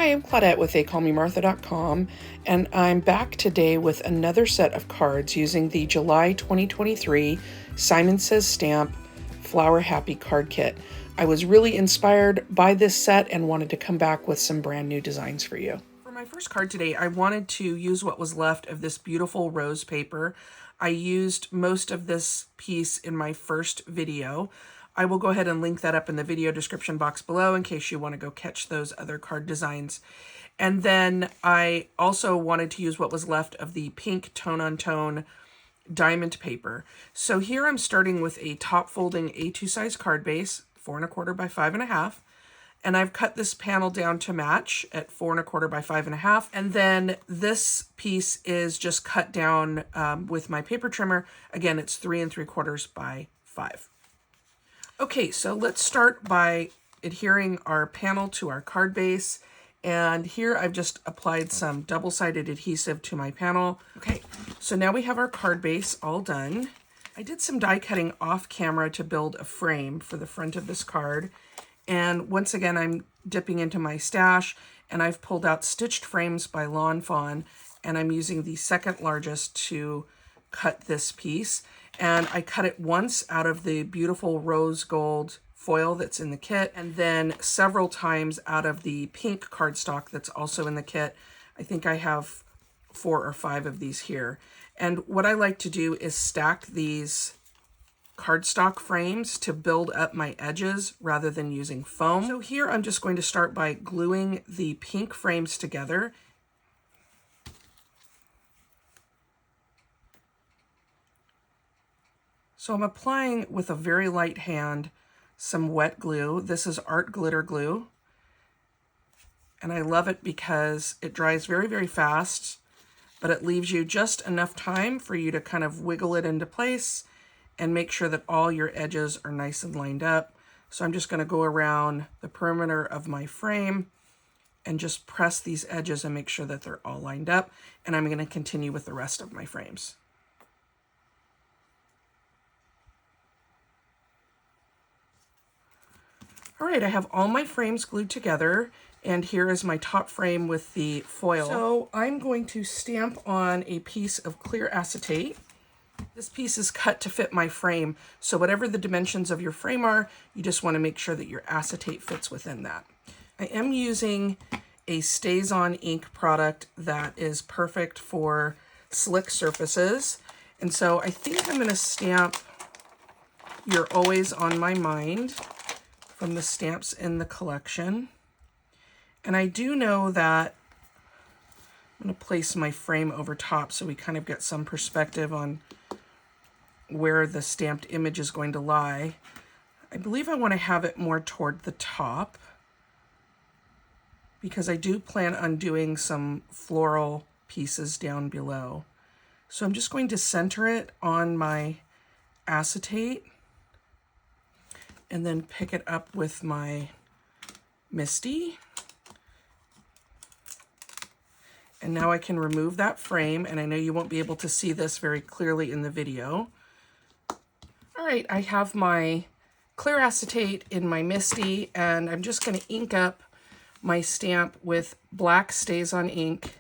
I'm Claudette with theycallmemartha.com, and I'm back today with another set of cards using the July 2023 Simon Says Stamp Flower Happy card kit. I was really inspired by this set and wanted to come back with some brand new designs for you. For my first card today, I wanted to use what was left of this beautiful rose paper. I used most of this piece in my first video. I will go ahead and link that up in the video description box below in case you want to go catch those other card designs. And then I also wanted to use what was left of the pink tone-on-tone diamond paper. So here I'm starting with a top folding A2 size card base, 4 1/4 by 5 1/2. And I've cut this panel down to match at 4 1/4 by 5 1/2. And then this piece is just cut down with my paper trimmer. Again, it's 3 3/4 by 5. Okay, so let's start by adhering our panel to our card base. And here I've just applied some double-sided adhesive to my panel. Okay, so now we have our card base all done. I did some die cutting off camera to build a frame for the front of this card. And once again, I'm dipping into my stash and I've pulled out stitched frames by Lawn Fawn, and I'm using the second largest to cut this piece. And I cut it once out of the beautiful rose gold foil that's in the kit, and then several times out of the pink cardstock that's also in the kit. I think I have 4 or 5 of these here. And what I like to do is stack these cardstock frames to build up my edges rather than using foam. So here I'm just going to start by gluing the pink frames together. So I'm applying with a very light hand some wet glue. This is Art Glitter Glue. And I love it because it dries very, very fast, but it leaves you just enough time for you to kind of wiggle it into place and make sure that all your edges are nice and lined up. So I'm just going to go around the perimeter of my frame and just press these edges and make sure that they're all lined up. And I'm going to continue with the rest of my frames. All right, I have all my frames glued together, and here is my top frame with the foil. So I'm going to stamp on a piece of clear acetate. This piece is cut to fit my frame, so whatever the dimensions of your frame are, you just want to make sure that your acetate fits within that. I am using a Stays-On ink product that is perfect for slick surfaces, and so I think I'm going to stamp You're Always on My Mind from the stamps in the collection. And I do know that I'm going to place my frame over top so we kind of get some perspective on where the stamped image is going to lie. I believe I want to have it more toward the top because I do plan on doing some floral pieces down below. So I'm just going to center it on my acetate and then pick it up with my MISTI. And now I can remove that frame, and I know you won't be able to see this very clearly in the video. All right, I have my clear acetate in my MISTI, and I'm just gonna ink up my stamp with black Stays-On ink.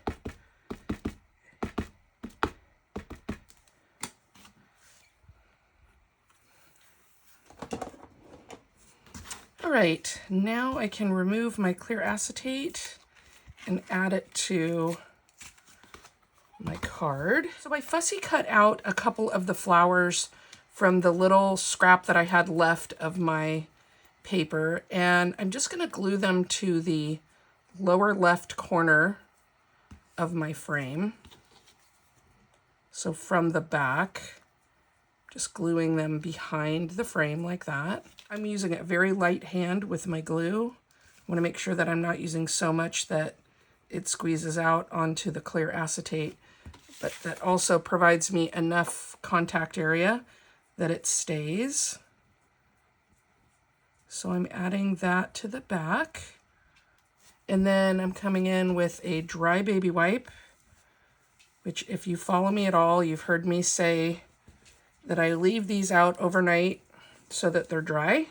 All right, now I can remove my clear acetate and add it to my card. So I fussy cut out a couple of the flowers from the little scrap that I had left of my paper, and I'm just going to glue them to the lower left corner of my frame. So from the back, just gluing them behind the frame like that. I'm using a very light hand with my glue. I want to make sure that I'm not using so much that it squeezes out onto the clear acetate, but that also provides me enough contact area that it stays. So I'm adding that to the back. And then I'm coming in with a dry baby wipe, which if you follow me at all, you've heard me say that I leave these out overnight so that they're dry.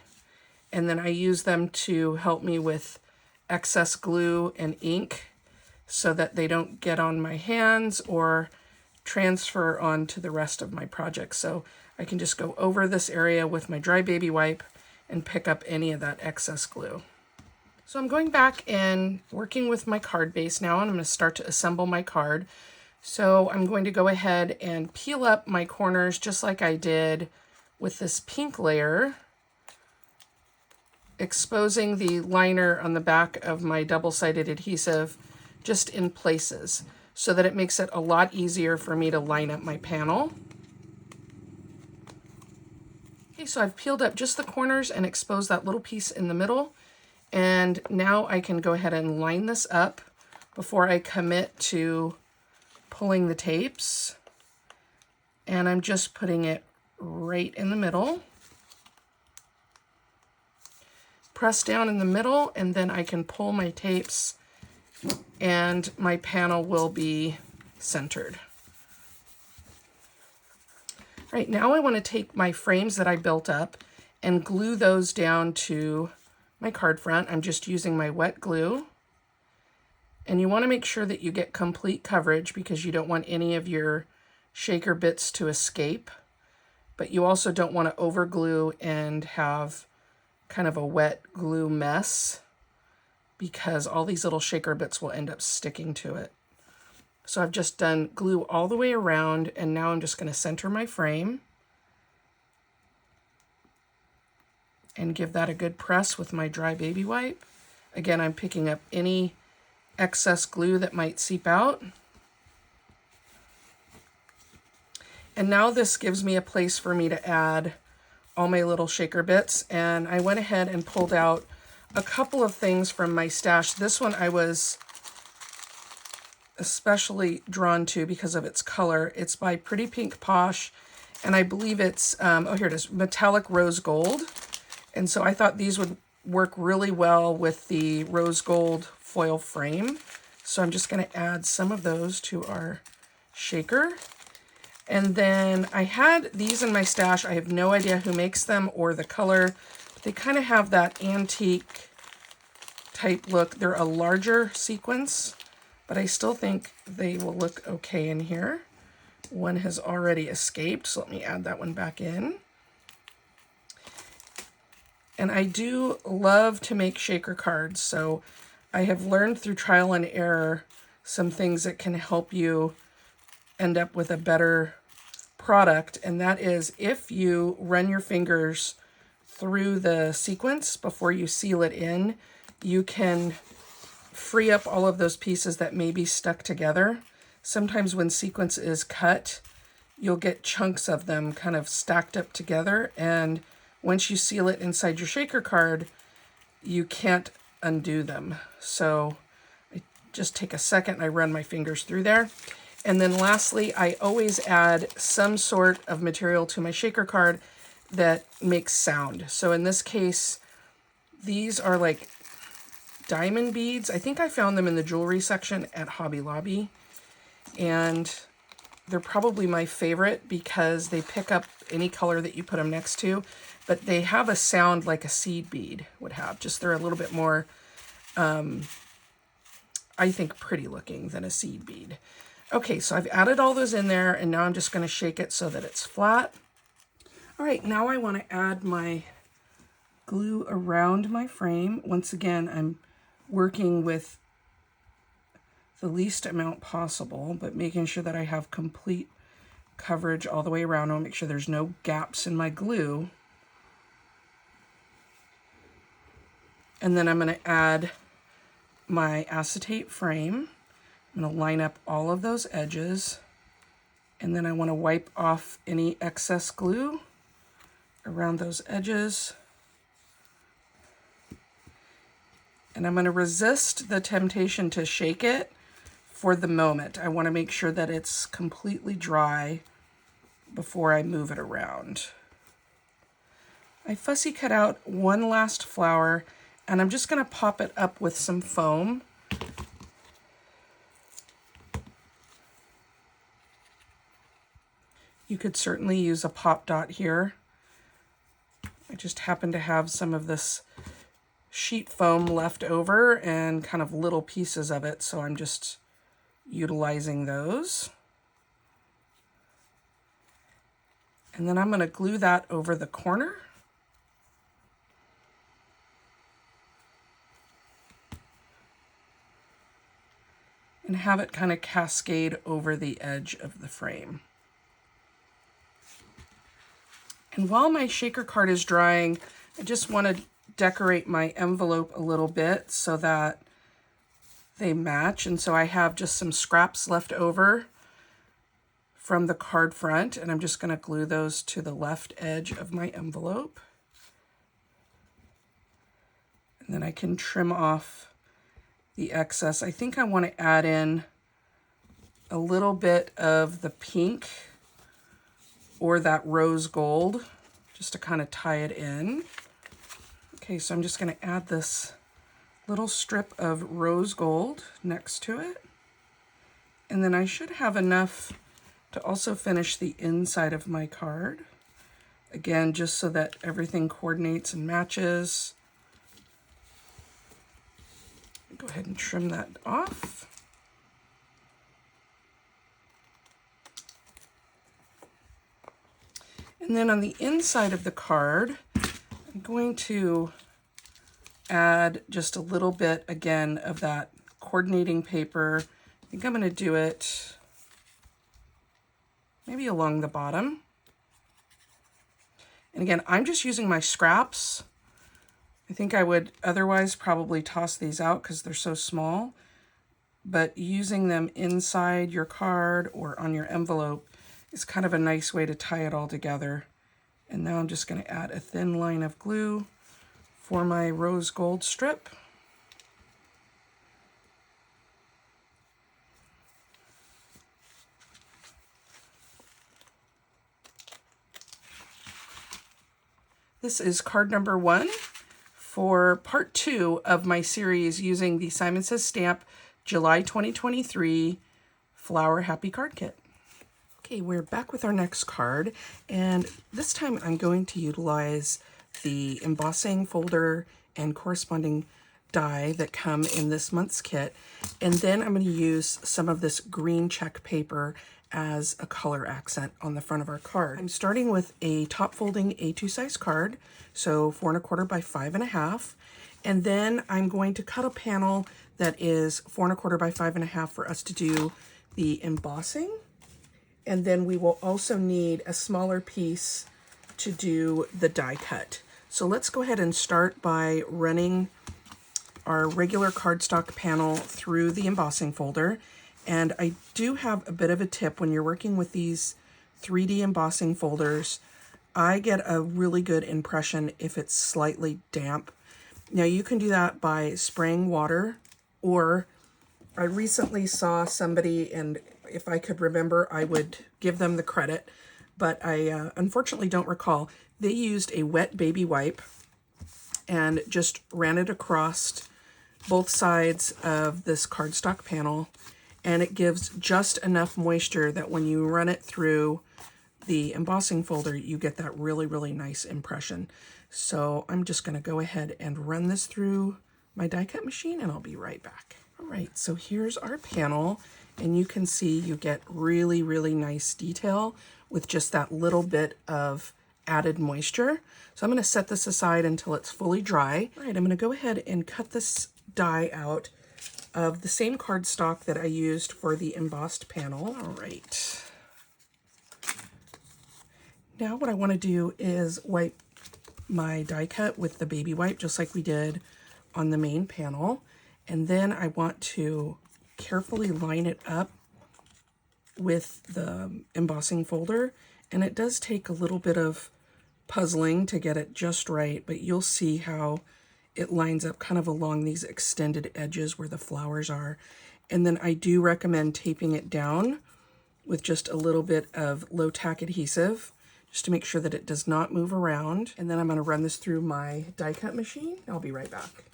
And then I use them to help me with excess glue and ink so that they don't get on my hands or transfer onto the rest of my project. So I can just go over this area with my dry baby wipe and pick up any of that excess glue. So I'm going back and working with my card base now, and I'm going to start to assemble my card. So I'm going to go ahead and peel up my corners just like I did with this pink layer, exposing the liner on the back of my double-sided adhesive just in places so that it makes it a lot easier for me to line up my panel. Okay, so I've peeled up just the corners and exposed that little piece in the middle. And now I can go ahead and line this up before I commit to pulling the tapes. And I'm just putting it right in the middle. Press down in the middle, and then I can pull my tapes and my panel will be centered. All right, now I want to take my frames that I built up and glue those down to my card front. I'm just using my wet glue. And you want to make sure that you get complete coverage because you don't want any of your shaker bits to escape. But you also don't want to over glue and have kind of a wet glue mess because all these little shaker bits will end up sticking to it. So I've just done glue all the way around, and now I'm just going to center my frame and give that a good press with my dry baby wipe. Again, I'm picking up any excess glue that might seep out. And now this gives me a place for me to add all my little shaker bits. And I went ahead and pulled out a couple of things from my stash. This one I was especially drawn to because of its color. It's by Pretty Pink Posh, and I believe it's, oh, here it is, Metallic Rose Gold. And so I thought these would work really well with the rose gold foil frame. So I'm just going to add some of those to our shaker. And then I had these in my stash. I have no idea who makes them or the color, but they kind of have that antique type look. They're a larger sequence, but I still think they will look okay in here. One has already escaped, so let me add that one back in. And I do love to make shaker cards, so I have learned through trial and error some things that can help you end up with a better product, and that is if you run your fingers through the sequence before you seal it in, you can free up all of those pieces that may be stuck together. Sometimes when sequence is cut, you'll get chunks of them kind of stacked up together, and once you seal it inside your shaker card, you can't undo them. So I just take a second and I run my fingers through there. And then lastly, I always add some sort of material to my shaker card that makes sound. So in this case, these are like diamond beads. I think I found them in the jewelry section at Hobby Lobby. And they're probably my favorite because they pick up any color that you put them next to, but they have a sound like a seed bead would have. Just they're a little bit more, I think, pretty looking than a seed bead. Okay, so I've added all those in there, and now I'm just going to shake it so that it's flat. All right, now I want to add my glue around my frame. Once again, I'm working with the least amount possible, but making sure that I have complete coverage all the way around. I'll make sure there's no gaps in my glue. And then I'm going to add my acetate frame. I'm going to line up all of those edges, and then I want to wipe off any excess glue around those edges. And I'm going to resist the temptation to shake it for the moment. I want to make sure that it's completely dry before I move it around. I fussy cut out one last flower, and I'm just going to pop it up with some foam. You could certainly use a pop dot here. I just happen to have some of this sheet foam left over and kind of little pieces of it, so I'm just utilizing those. And then I'm going to glue that over the corner. And have it kind of cascade over the edge of the frame. And while my shaker card is drying, I just want to decorate my envelope a little bit so that they match. And so I have just some scraps left over from the card front, and I'm just going to glue those to the left edge of my envelope. And then I can trim off the excess. I think I want to add in a little bit of the pink or that rose gold just to kind of tie it in. Okay, so I'm just going to add this little strip of rose gold next to it. And then I should have enough to also finish the inside of my card. Again, just so that everything coordinates and matches. Go ahead and trim that off. And then on the inside of the card, I'm going to add just a little bit, again, of that coordinating paper. I think I'm going to do it maybe along the bottom. And again, I'm just using my scraps. I think I would otherwise probably toss these out because they're so small, but using them inside your card or on your envelope is kind of a nice way to tie it all together. And now I'm just going to add a thin line of glue for my rose gold strip. This is card number 1 for part 2 of my series using the Simon Says Stamp July 2023 Flower Happy Card Kit. Okay, we're back with our next card, and this time I'm going to utilize the embossing folder and corresponding die that come in this month's kit, and then I'm going to use some of this green check paper as a color accent on the front of our card. I'm starting with a top folding A2 size card, so 4 1/4 by 5 1/2, and then I'm going to cut a panel that is 4 1/4 by 5 1/2 for us to do the embossing. And then we will also need a smaller piece to do the die cut. So let's go ahead and start by running our regular cardstock panel through the embossing folder. And I do have a bit of a tip when you're working with these 3D embossing folders. I get a really good impression if it's slightly damp. Now you can do that by spraying water, or I recently saw somebody, and if I could remember, I would give them the credit, but I unfortunately don't recall. They used a wet baby wipe and just ran it across both sides of this cardstock panel, and it gives just enough moisture that when you run it through the embossing folder, you get that really, really nice impression. So I'm just going to go ahead and run this through my die cut machine, and I'll be right back. All right, so here's our panel, and you can see you get really, really nice detail with just that little bit of added moisture. So I'm going to set this aside until it's fully dry. All right, I'm going to go ahead and cut this die out of the same cardstock that I used for the embossed panel. All right. Now what I want to do is wipe my die cut with the baby wipe, just like we did on the main panel. And then I want to carefully line it up with the embossing folder. And it does take a little bit of puzzling to get it just right, but you'll see how it lines up kind of along these extended edges where the flowers are. And then I do recommend taping it down with just a little bit of low tack adhesive, just to make sure that it does not move around. And then I'm going to run this through my die cut machine. I'll be right back.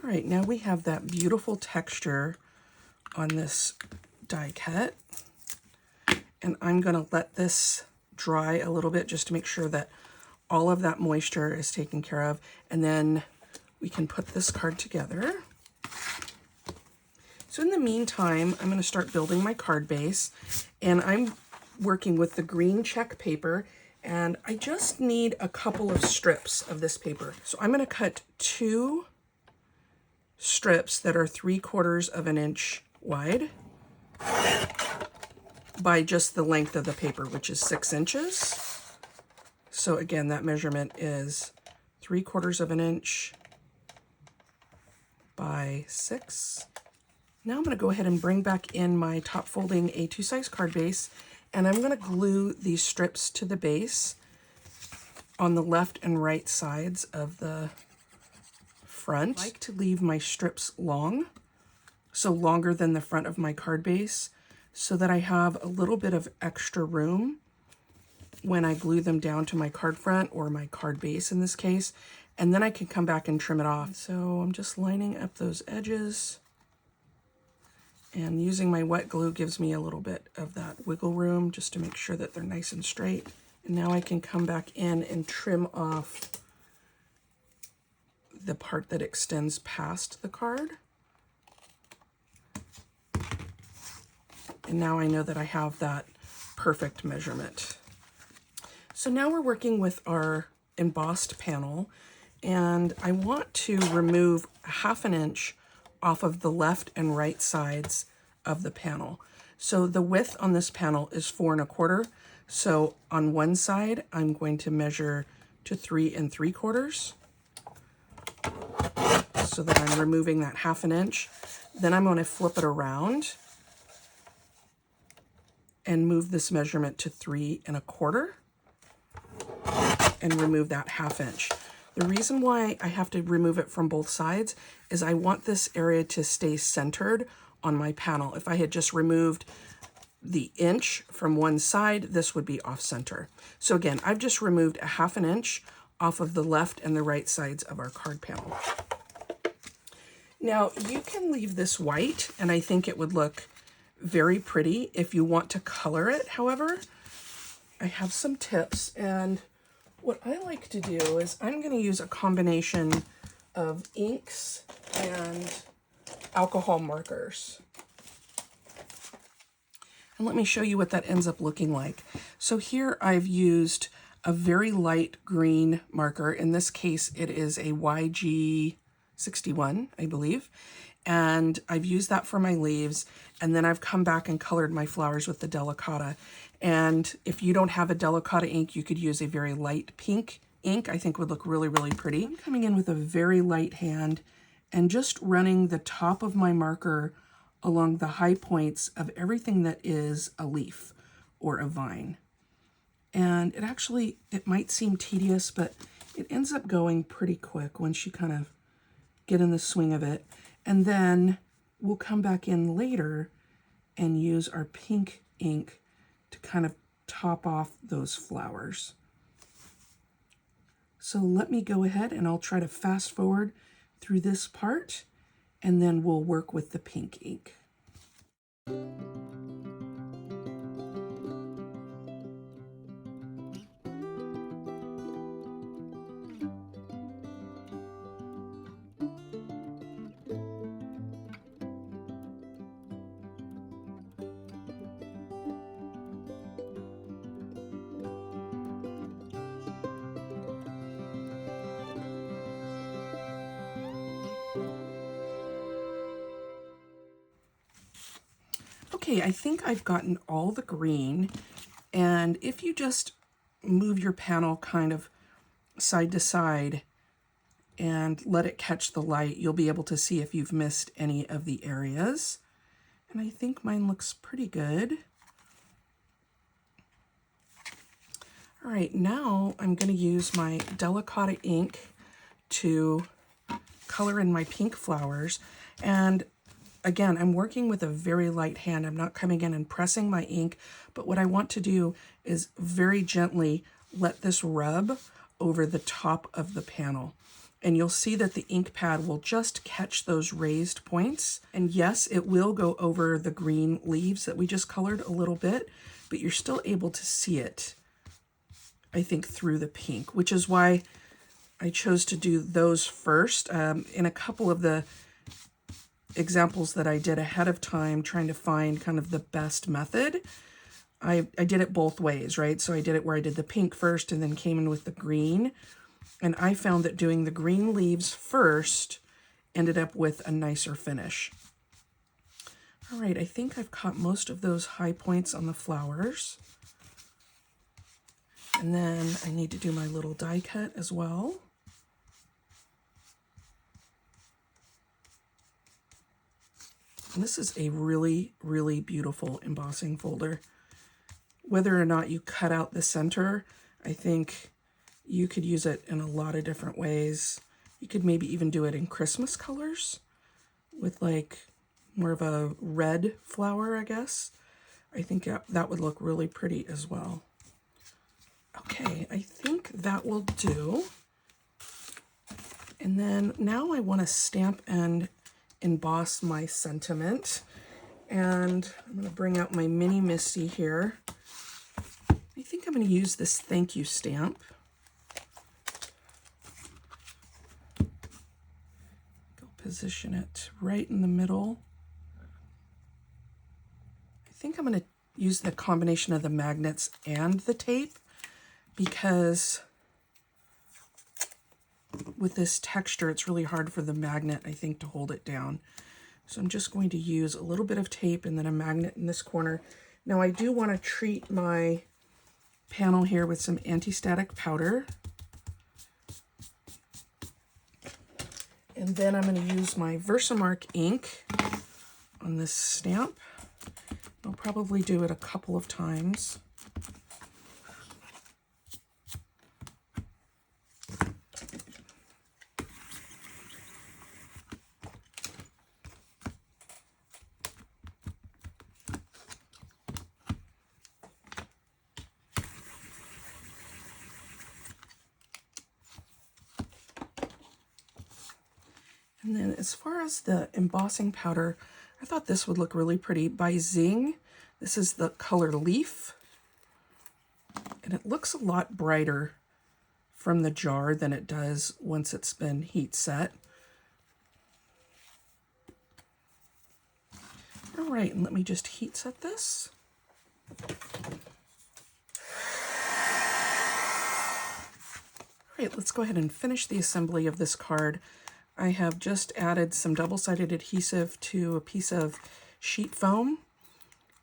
All right, now we have that beautiful texture on this die cut. And I'm going to let this dry a little bit just to make sure that all of that moisture is taken care of. And then we can put this card together. So in the meantime, I'm going to start building my card base, and I'm working with the green check paper, and I just need a couple of strips of this paper. So I'm going to cut 2 strips that are 3/4 of an inch wide by just the length of the paper, which is 6 inches. So again, that measurement is 3/4 of an inch by 6. Now I'm going to go ahead and bring back in my top folding A2 size card base, and I'm going to glue these strips to the base on the left and right sides of the front. I like to leave my strips long, so longer than the front of my card base, so that I have a little bit of extra room when I glue them down to my card front, or my card base in this case, and then I can come back and trim it off. So I'm just lining up those edges. And using my wet glue gives me a little bit of that wiggle room just to make sure that they're nice and straight. And now I can come back in and trim off the part that extends past the card. And now I know that I have that perfect measurement. So now we're working with our embossed panel, and I want to remove 1/2 inch off of the left and right sides of the panel. So the width on this panel is 4 1/4. So on one side, I'm going to measure to 3 3/4, so that I'm removing that 1/2 inch. Then I'm going to flip it around and move this measurement to 3 1/4 and remove that 1/2 inch. The reason why I have to remove it from both sides is I want this area to stay centered on my panel. If I had just removed the inch from one side, this would be off center. So again, I've just removed 1/2 inch off of the left and the right sides of our card panel. Now you can leave this white, and I think it would look very pretty if you want to color it. However, I have some tips, and what I like to do is I'm going to use a combination of inks and alcohol markers. And let me show you what that ends up looking like. So here I've used a very light green marker. In this case, it is a YG61, I believe. And I've used that for my leaves. And then I've come back and colored my flowers with the Delicata. And if you don't have a Delicata ink, you could use a very light pink ink. I think would look really, really pretty. I'm coming in with a very light hand and just running the top of my marker along the high points of everything that is a leaf or a vine. And it might seem tedious, but it ends up going pretty quick once you kind of get in the swing of it. And then we'll come back in later and use our pink ink to kind of top off those flowers. So let me go ahead and I'll try to fast forward through this part, and then we'll work with the pink ink. Okay, I think I've gotten all the green, and if you just move your panel kind of side to side and let it catch the light, you'll be able to see if you've missed any of the areas. And I think mine looks pretty good. All right, now I'm going to use my Delicata ink to color in my pink flowers. And again, I'm working with a very light hand. I'm not coming in and pressing my ink, but what I want to do is very gently let this rub over the top of the panel. And you'll see that the ink pad will just catch those raised points. And yes, it will go over the green leaves that we just colored a little bit, but you're still able to see it I think, through the pink, which is why I chose to do those first. In a couple of the examples that I did ahead of time, trying to find kind of the best method, I did it both ways, right? So I did it where I did the pink first and then came in with the green. And I found that doing the green leaves first ended up with a nicer finish. All right, I think I've caught most of those high points on the flowers. And then I need to do my little die cut as well. And this is a really, really beautiful embossing folder. Whether or not you cut out the center, I think you could use it in a lot of different ways. You could maybe even do it in Christmas colors with like more of a red flower, I guess. I think that would look really pretty as well. Okay, I think that will do. And then now I want to stamp and emboss my sentiment. And I'm going to bring out my mini Misty here. I think I'm going to use this thank you stamp. Go position it right in the middle. I think I'm going to use the combination of the magnets and the tape because with this texture, it's really hard for the magnet, I think, to hold it down. So I'm just going to use a little bit of tape and then a magnet in this corner. Now I do want to treat my panel here with some anti-static powder. And then I'm going to use my Versamark ink on this stamp. I'll probably do it a couple of times. And then as far as the embossing powder, I thought this would look really pretty. By Zing, this is the color Leaf. And it looks a lot brighter from the jar than it does once it's been heat set. All right, and let me just heat set this. All right, let's go ahead and finish the assembly of this card. I have just added some double-sided adhesive to a piece of sheet foam,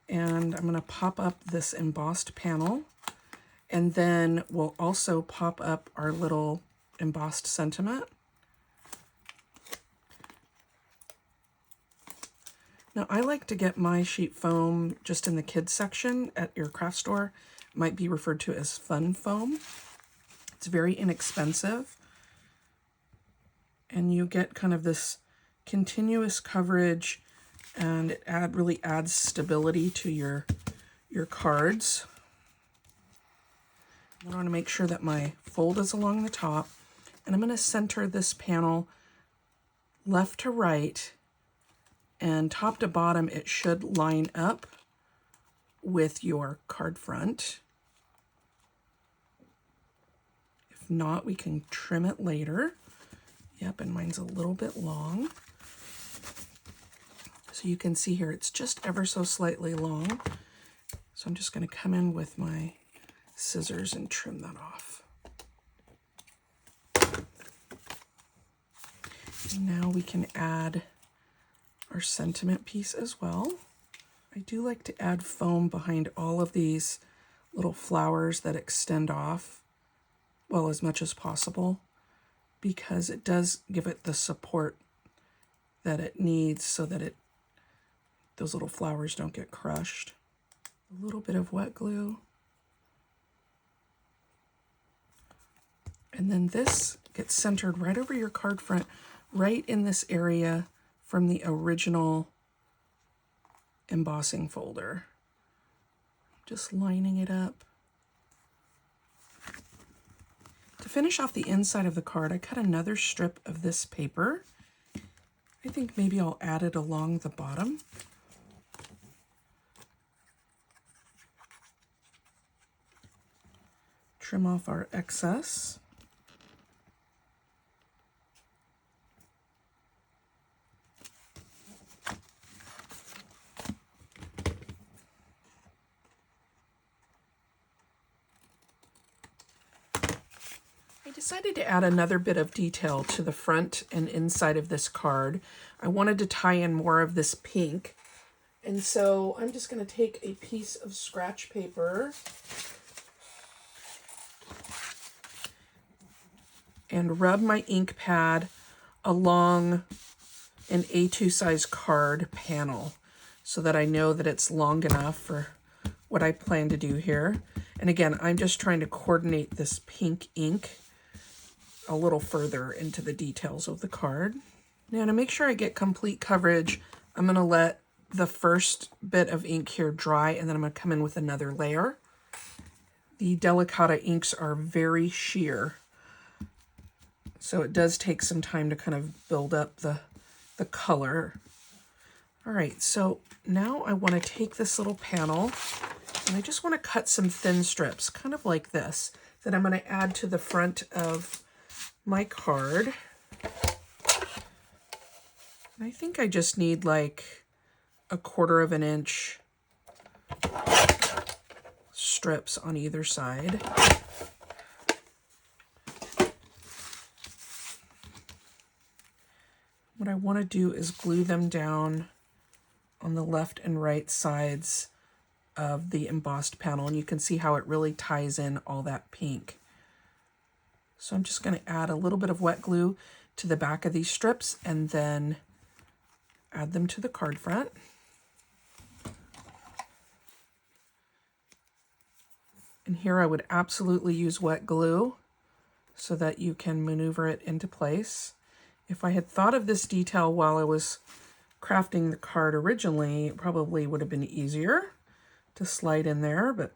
and I'm going to pop up this embossed panel, and then we'll also pop up our little embossed sentiment. Now, I like to get my sheet foam just in the kids section at your craft store. It might be referred to as fun foam. It's very inexpensive. And you get kind of this continuous coverage, and it really adds stability to your cards. I want to make sure that my fold is along the top, and I'm going to center this panel left to right, and top to bottom it should line up with your card front. If not, we can trim it later. Yep, and mine's a little bit long. So you can see here, it's just ever so slightly long. So I'm just going to come in with my scissors and trim that off. And now we can add our sentiment piece as well. I do like to add foam behind all of these little flowers that extend off, well, as much as possible, because it does give it the support that it needs so that those little flowers don't get crushed. A little bit of wet glue. And then this gets centered right over your card front, right in this area from the original embossing folder. Just lining it up. To finish off the inside of the card, I cut another strip of this paper. I think maybe I'll add it along the bottom. Trim off our excess. I decided to add another bit of detail to the front and inside of this card. I wanted to tie in more of this pink. And so I'm just going to take a piece of scratch paper and rub my ink pad along an A2 size card panel so that I know that it's long enough for what I plan to do here. And again, I'm just trying to coordinate this pink ink a little further into the details of the card. Now to make sure I get complete coverage, I'm going to let the first bit of ink here dry, and then I'm going to come in with another layer. The Delicata inks are very sheer, so it does take some time to kind of build up the color. All right, so now I want to take this little panel and I just want to cut some thin strips, kind of like this, that I'm going to add to the front of my card. And I think I just need like 1/4 of an inch strips on either side. What I want to do is glue them down on the left and right sides of the embossed panel, and you can see how it really ties in all that pink. So I'm just going to add a little bit of wet glue to the back of these strips and then add them to the card front. And here I would absolutely use wet glue so that you can maneuver it into place. If I had thought of this detail while I was crafting the card originally, it probably would have been easier to slide in there, but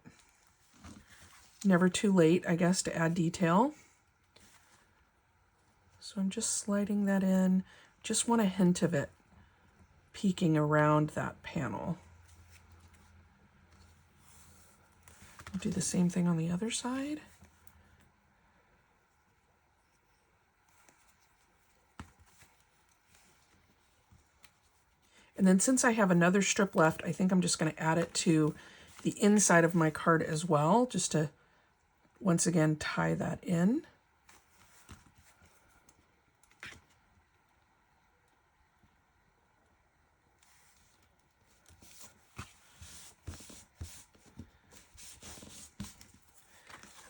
never too late, I guess, to add detail. So I'm just sliding that in. Just want a hint of it peeking around that panel. I'll do the same thing on the other side. And then since I have another strip left, I think I'm just going to add it to the inside of my card as well, just to once again tie that in.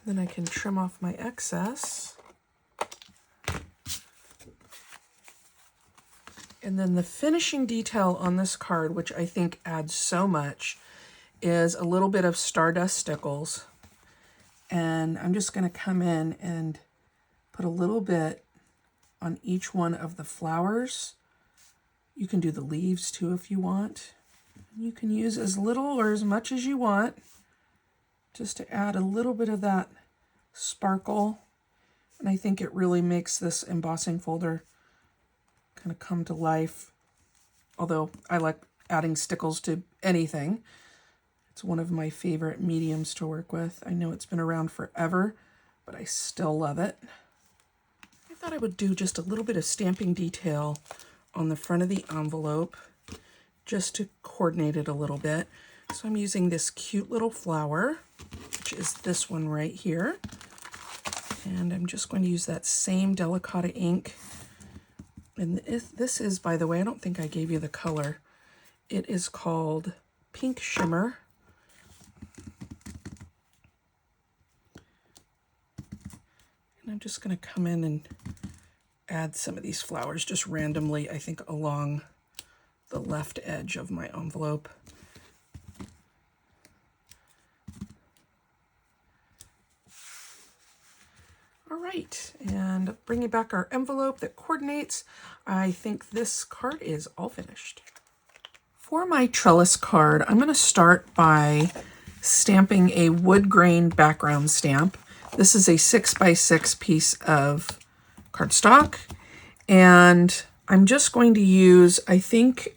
Then I can trim off my excess. And then the finishing detail on this card, which I think adds so much, is a little bit of Stardust Stickles. And I'm just going to come in and put a little bit on each one of the flowers. You can do the leaves too if you want. You can use as little or as much as you want, just to add a little bit of that sparkle. And I think it really makes this embossing folder kind of come to life. Although I like adding stickles to anything. It's one of my favorite mediums to work with. I know it's been around forever, but I still love it. I thought I would do just a little bit of stamping detail on the front of the envelope just to coordinate it a little bit. So I'm using this cute little flower, which is this one right here. And I'm just going to use that same Delicata ink. And this is, by the way, I don't think I gave you the color. It is called Pink Shimmer. And I'm just going to come in and add some of these flowers just randomly, I think, along the left edge of my envelope. All right, and bringing back our envelope that coordinates, I think this card is all finished. For my trellis card, I'm going to start by stamping a wood grain background stamp. This is a 6x6 piece of cardstock, and I'm just going to use, I think,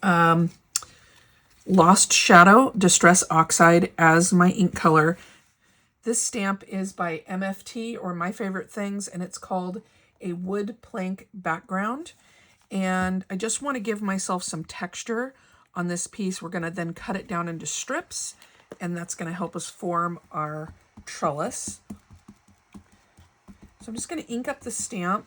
Lost Shadow Distress Oxide as my ink color. This stamp is by MFT, or My Favorite Things, and it's called a wood plank background. And I just want to give myself some texture on this piece. We're going to then cut it down into strips, and that's going to help us form our trellis. So I'm just going to ink up the stamp.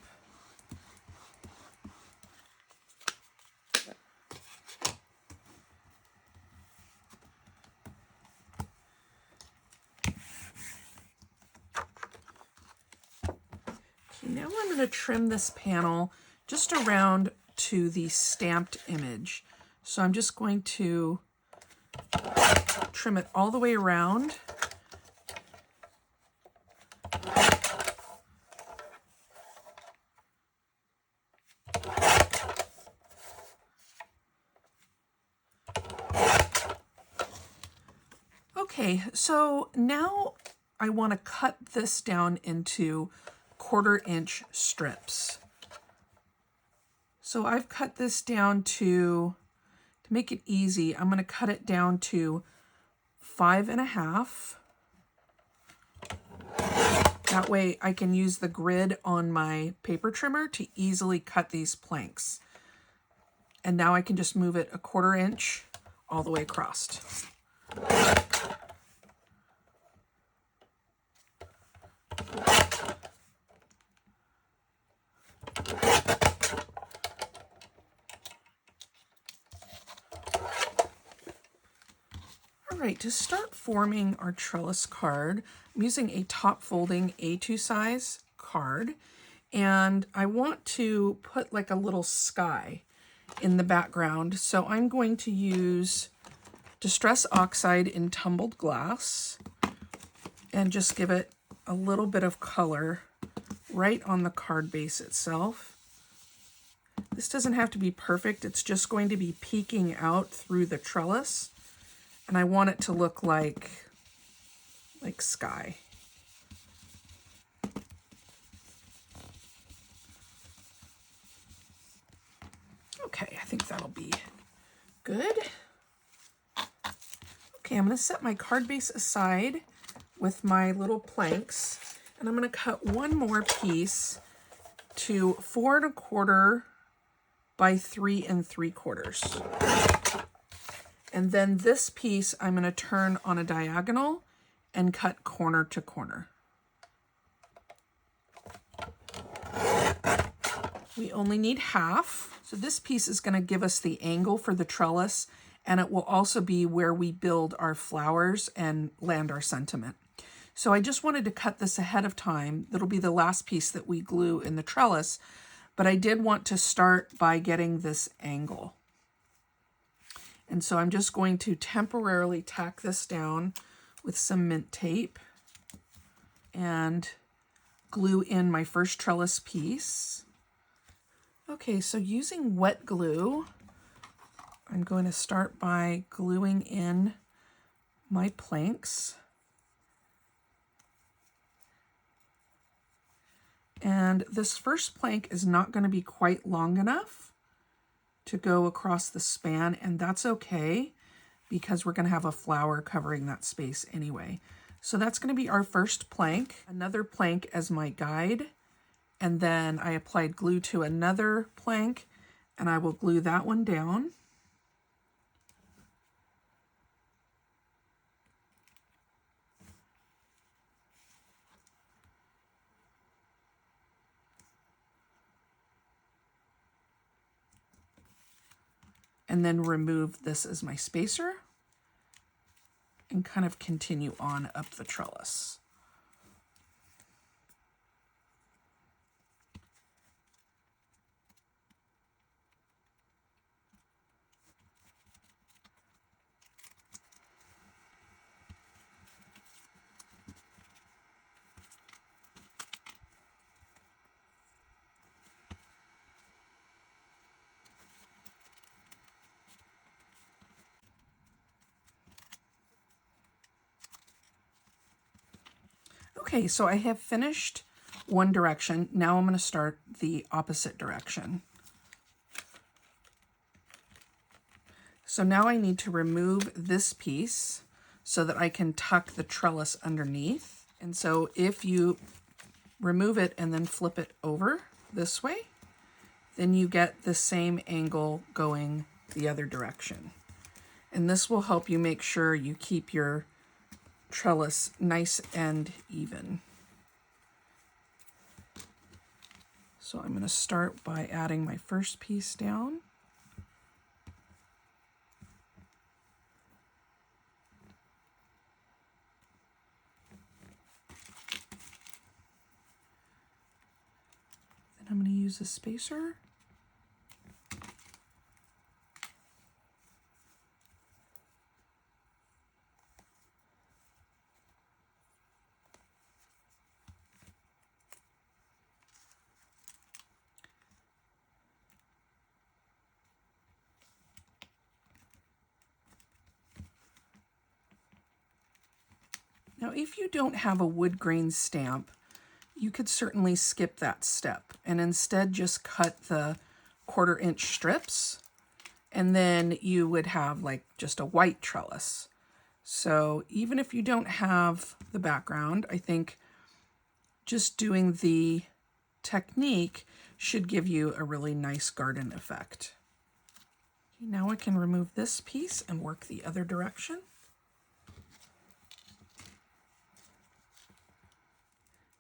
Now I'm going to trim this panel just around to the stamped image. So I'm just going to trim it all the way around. Okay, so now I want to cut this down into 1/4 inch strips. So I've cut this down to make it easy, I'm going to cut it down to 5.5. That way I can use the grid on my paper trimmer to easily cut these planks. And now I can just move it 1/4 inch all the way across. All right, to start forming our trellis card, I'm using a top folding A2 size card, and I want to put like a little sky in the background. So I'm going to use Distress Oxide in Tumbled Glass and just give it a little bit of color right on the card base itself. This doesn't have to be perfect, it's just going to be peeking out through the trellis. And I want it to look like sky. Okay, I think that'll be good. Okay, I'm going to set my card base aside with my little planks, and I'm going to cut one more piece to 4 1/4 by 3 3/4. And then this piece I'm going to turn on a diagonal and cut corner to corner. We only need half. So this piece is going to give us the angle for the trellis, and it will also be where we build our flowers and land our sentiment. So I just wanted to cut this ahead of time. That'll be the last piece that we glue in the trellis, but I did want to start by getting this angle. And so I'm just going to temporarily tack this down with some mint tape and glue in my first trellis piece. Okay, so using wet glue, I'm going to start by gluing in my planks. And this first plank is not going to be quite long enough to go across the span, and that's okay because we're going to have a flower covering that space anyway. So that's going to be our first plank, another plank as my guide, and then I applied glue to another plank, and I will glue that one down. And then remove this as my spacer and kind of continue on up the trellis. Okay, so I have finished one direction. Now I'm going to start the opposite direction. So now I need to remove this piece so that I can tuck the trellis underneath. And so if you remove it and then flip it over this way, then you get the same angle going the other direction. And this will help you make sure you keep your trellis nice and even. So I'm going to start by adding my first piece down. Then I'm going to use a spacer. Now, if you don't have a wood grain stamp, you could certainly skip that step and instead just cut the 1/4 inch strips, and then you would have like just a white trellis. So even if you don't have the background, I think just doing the technique should give you a really nice garden effect. Now I can remove this piece and work the other direction.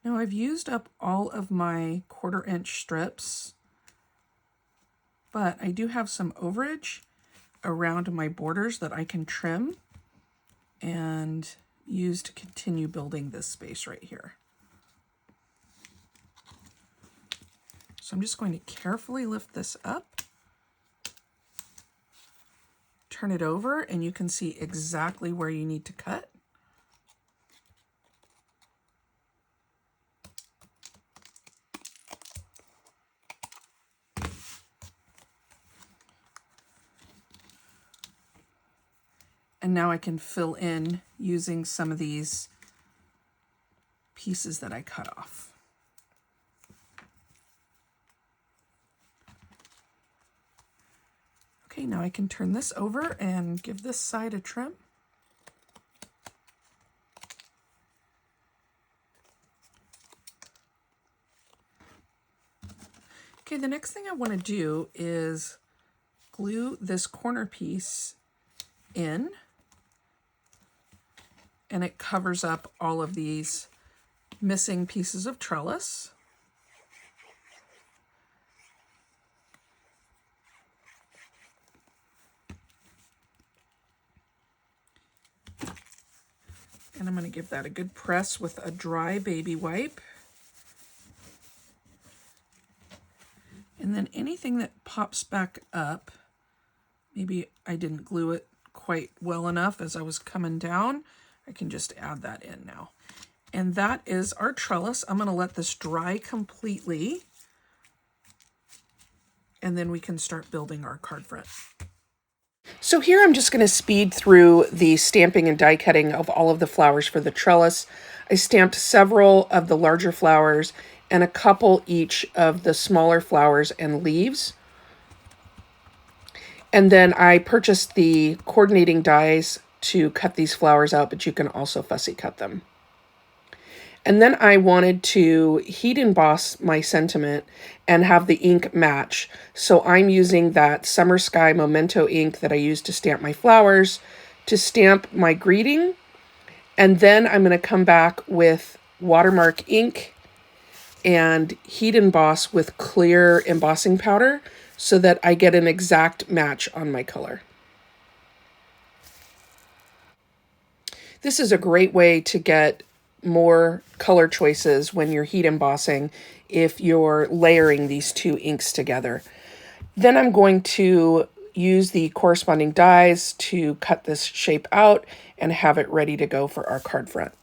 Now I've used up all of my 1/4 inch strips, but I do have some overage around my borders that I can trim and use to continue building this space right here. So I'm just going to carefully lift this up, turn it over, and you can see exactly where you need to cut. And now I can fill in using some of these pieces that I cut off. Okay, now I can turn this over and give this side a trim. Okay, the next thing I want to do is glue this corner piece in, and it covers up all of these missing pieces of trellis. And I'm going to give that a good press with a dry baby wipe. And then anything that pops back up, maybe I didn't glue it quite well enough as I was coming down, I can just add that in now. And that is our trellis. I'm going to let this dry completely, and then we can start building our card front. So here I'm just going to speed through the stamping and die cutting of all of the flowers for the trellis. I stamped several of the larger flowers and a couple each of the smaller flowers and leaves. And then I purchased the coordinating dies to cut these flowers out, but you can also fussy cut them. And then I wanted to heat emboss my sentiment and have the ink match. So I'm using that Summer Sky Memento ink that I used to stamp my flowers to stamp my greeting. And then I'm going to come back with watermark ink and heat emboss with clear embossing powder so that I get an exact match on my color. This is a great way to get more color choices when you're heat embossing if you're layering these two inks together. Then I'm going to use the corresponding dies to cut this shape out and have it ready to go for our card front.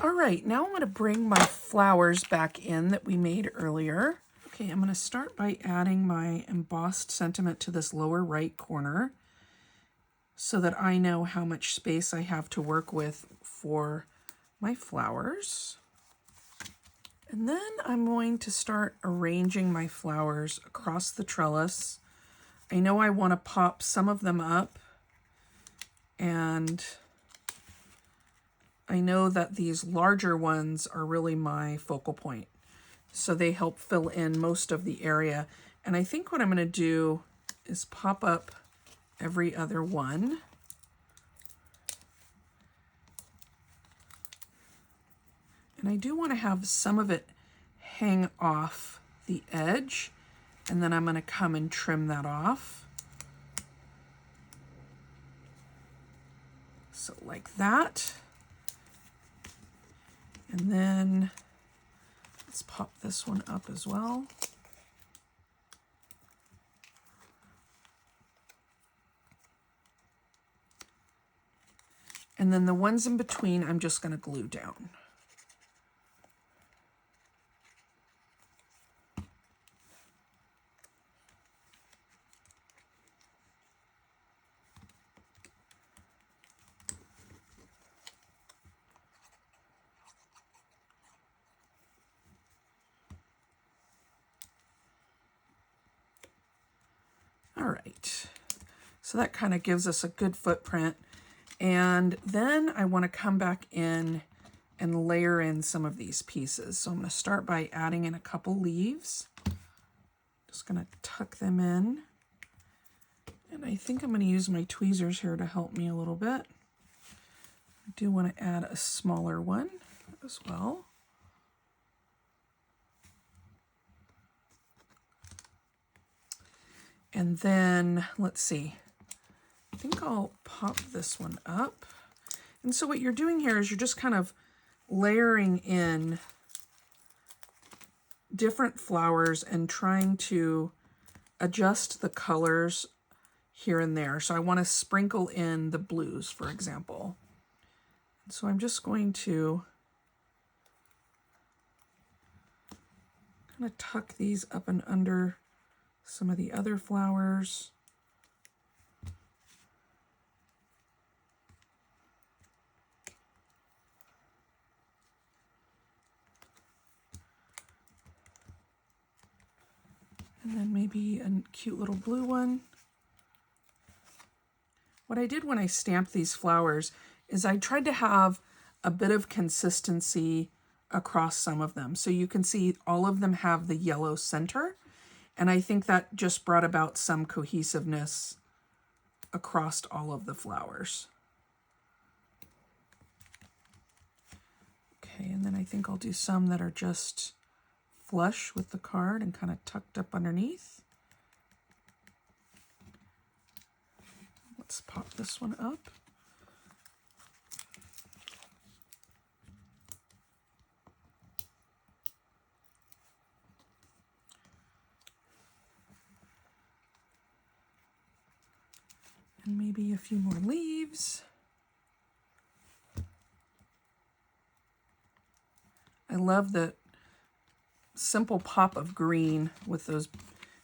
All right, now I'm going to bring my flowers back in that we made earlier. Okay, I'm going to start by adding my embossed sentiment to this lower right corner so that I know how much space I have to work with for my flowers. And then I'm going to start arranging my flowers across the trellis. I know I want to pop some of them up And I know that these larger ones are really my focal point. So they help fill in most of the area. And I think what I'm going to do is pop up every other one. And I do want to have some of it hang off the edge, and then I'm going to come and trim that off. So like that. And then let's pop this one up as well. And then the ones in between, I'm just going to glue down. All right, so that kind of gives us a good footprint. And then I want to come back in and layer in some of these pieces. So I'm going to start by adding in a couple leaves. Just going to tuck them in. And I think I'm going to use my tweezers here to help me a little bit. I do want to add a smaller one as well. And then, let's see, I think I'll pop this one up. And so what you're doing here is you're just kind of layering in different flowers and trying to adjust the colors here and there. So I want to sprinkle in the blues, for example. And so I'm just going to kind of tuck these up and under some of the other flowers. And then maybe a cute little blue one. What I did when I stamped these flowers is I tried to have a bit of consistency across some of them. So you can see all of them have the yellow center. And I think that just brought about some cohesiveness across all of the flowers. Okay, and then I think I'll do some that are just flush with the card and kind of tucked up underneath. Let's pop this one up. And maybe a few more leaves. I love the simple pop of green with those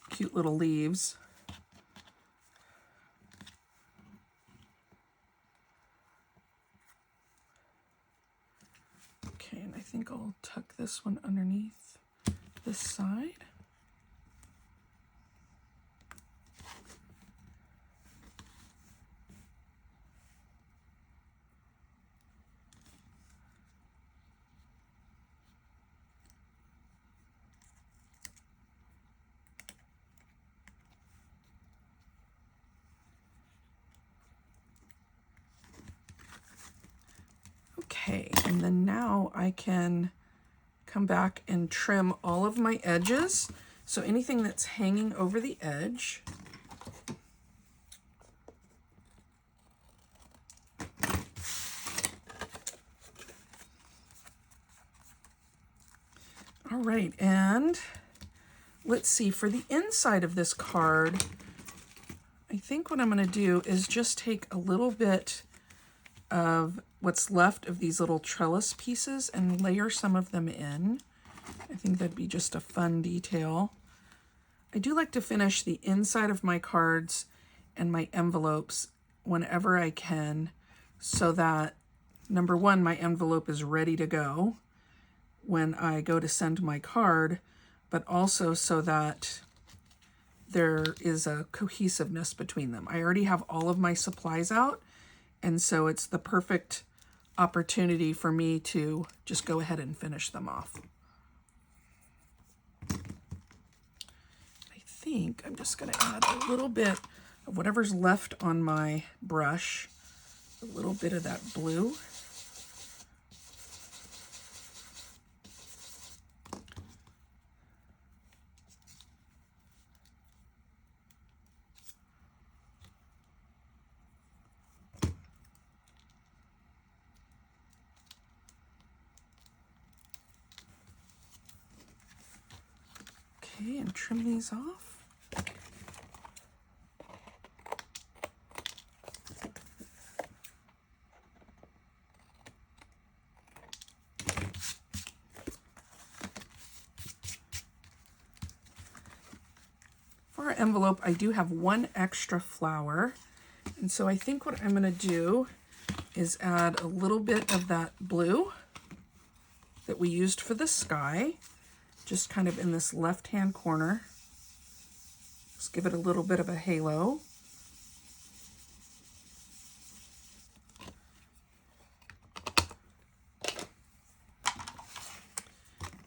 cute little leaves. Okay, and I think I'll tuck this one underneath this side. Okay, and then now I can come back and trim all of my edges. So anything that's hanging over the edge. All right, and let's see, for the inside of this card, I think what I'm going to do is just take a little bit of what's left of these little trellis pieces and layer some of them in. I think that'd be just a fun detail. I do like to finish the inside of my cards and my envelopes whenever I can, so that, number one, my envelope is ready to go when I go to send my card, but also so that there is a cohesiveness between them. I already have all of my supplies out, And so it's the perfect opportunity for me to just go ahead and finish them off. I think I'm just going to add a little bit of whatever's left on my brush, a little bit of that blue. Okay, and trim these off. For our envelope, I do have one extra flower, and so I think what I'm going to do is add a little bit of that blue that we used for the sky, just kind of in this left-hand corner. Just give it a little bit of a halo.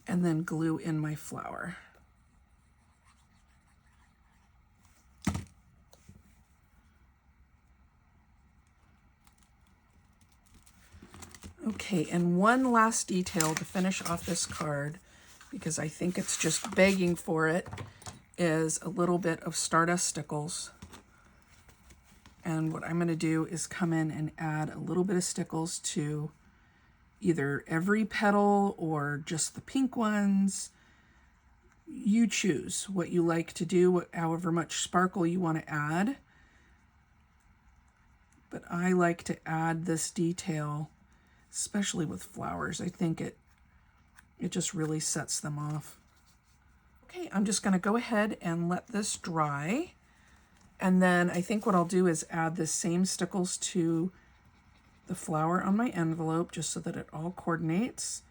And then glue in my flower. Okay, and one last detail to finish off this card, because I think it's just begging for it, is a little bit of Stardust Stickles. And what I'm going to do is come in and add a little bit of stickles to either every petal or just the pink ones. You choose what you like to do, however much sparkle you want to add. But I like to add this detail, especially with flowers. I think it just really sets them off. Okay, I'm just going to go ahead and let this dry. And then I think what I'll do is add the same stickles to the flower on my envelope, just so that it all coordinates,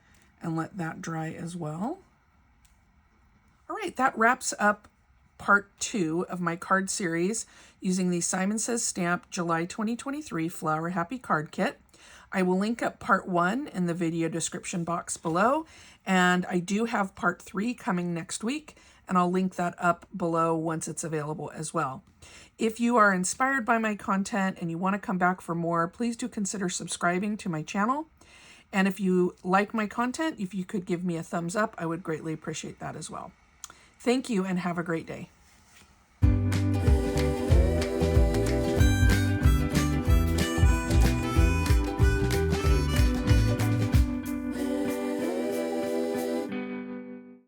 and let that dry as well. All right, that wraps up part 2 of my card series using the Simon Says Stamp July 2023 Flower Happy Card Kit. I will link up part 1 in the video description box below, and I do have part 3 coming next week, and I'll link that up below once it's available as well. If you are inspired by my content and you want to come back for more, please do consider subscribing to my channel. And if you like my content, if you could give me a thumbs up, I would greatly appreciate that as well. Thank you and have a great day.